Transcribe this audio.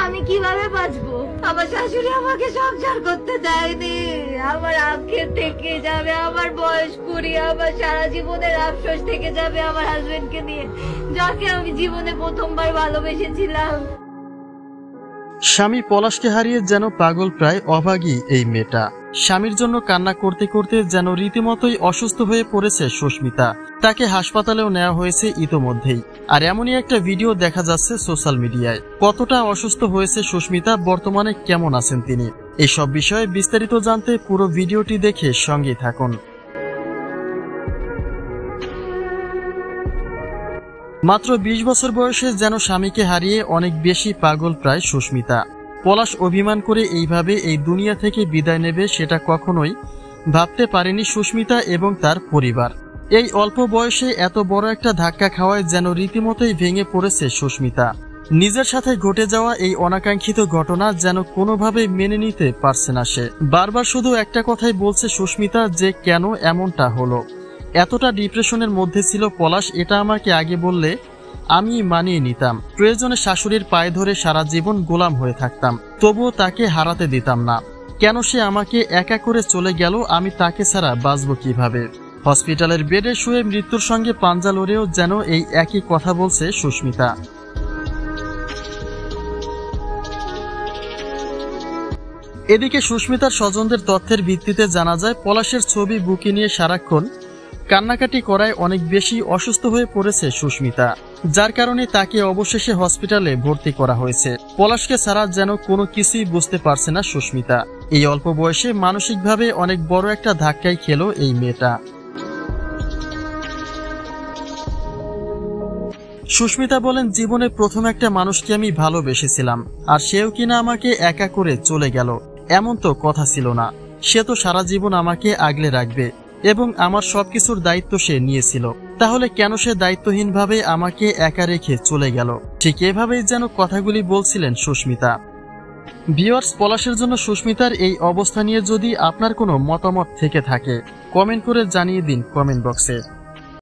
আমি কিভাবে বাঁচবো? আমার শাশুড়ি আমাকে সংসার করতে দেয়নি, আমার আক্ষেপ থেকে যাবে, আমার বয়স 20, আমার সারা জীবনের আফসোস থেকে যাবে আমার হাজবেন্ডকে নিয়ে, যাকে আমি জীবনে প্রথমবার ভালোবেসেছিলাম। স্বামী পলাশকে হারিয়ে যেন পাগল প্রায় অভাগী এই মেয়েটা। স্বামীর জন্য কান্না করতে করতে যেন রীতিমতোই অসুস্থ হয়ে পড়েছে সুস্মিতা। তাকে হাসপাতালেও নেওয়া হয়েছে ইতোমধ্যেই। আর এমনই একটা ভিডিও দেখা যাচ্ছে সোশ্যাল মিডিয়ায়। কতটা অসুস্থ হয়েছে সুস্মিতা, বর্তমানে কেমন আছেন তিনি, এইসব বিষয়ে বিস্তারিত জানতে পুরো ভিডিওটি দেখে সঙ্গেই থাকুন। মাত্র 20 বছর বয়সে যেন স্বামীকে হারিয়ে অনেক বেশি পাগল প্রায় সুস্মিতা। পলাশ অভিমান করে এইভাবে এই দুনিয়া থেকে বিদায় নেবে সেটা কখনোই ভাবতে পারেনি সুস্মিতা এবং তার পরিবার। এই অল্প বয়সে এত বড় একটা ধাক্কা খাওয়ায় যেন রীতিমতোই ভেঙে পড়েছে সুস্মিতা। নিজের সাথে ঘটে যাওয়া এই অনাকাঙ্ক্ষিত ঘটনা যেন কোনোভাবেই মেনে নিতে পারছে না সে। বারবার শুধু একটা কথাই বলছে সুস্মিতা যে কেন এমনটা হলো। এতটা ডিপ্রেশনের মধ্যে ছিল পলাশ, এটা আমাকে আগে বললে আমি মানিয়ে নিতাম। প্রয়োজনে শাশুড়ির পায়ে ধরে সারা জীবন গোলাম হয়ে থাকতাম, তবুও তাকে হারাতে দিতাম না। কেন সে আমাকে একা করে চলে গেল? আমি তাকে ছাড়া বাঁচব কিভাবে? হসপিটালের বেডে শুয়ে মৃত্যুর সঙ্গে পাঞ্জা লড়েও যেন এই একই কথা বলছে সুস্মিতা। এদিকে সুস্মিতার স্বজনদের তথ্যের ভিত্তিতে জানা যায় পলাশের ছবি বুকে নিয়ে সারাক্ষণ কান্নাকাটি করায় অনেক বেশি অসুস্থ হয়ে পড়েছে সুস্মিতা, যার কারণে তাকে অবশেষে হসপিটালে ভর্তি করা হয়েছে। পলাশকে ছাড়া যেন কোনো কিছুই বুঝতে পারছে না সুস্মিতা। এই অল্প বয়সে মানসিকভাবে অনেক বড় একটা ধাক্কাই খেলো এই মেয়েটা। সুস্মিতা বলেন, জীবনে প্রথম একটা মানুষকে আমি ভালোবেসেছিলাম, আর সেও কিনা আমাকে একা করে চলে গেল। এমন তো কথা ছিল না। সে তো সারা জীবন আমাকে আগলে রাখবে এবং আমার সবকিছুর দায়িত্ব সে নিয়েছিল। তাহলে কেন সে দায়িত্বহীনভাবে আমাকে একা রেখে চলে গেল? ঠিক এভাবেই যেন কথাগুলি বলছিলেন সুস্মিতা। ভিউয়ার্স, পলাশের জন্য সুস্মিতার এই অবস্থা নিয়ে যদি আপনার কোনো মতামত থেকে থাকে কমেন্ট করে জানিয়ে দিন কমেন্ট বক্সে।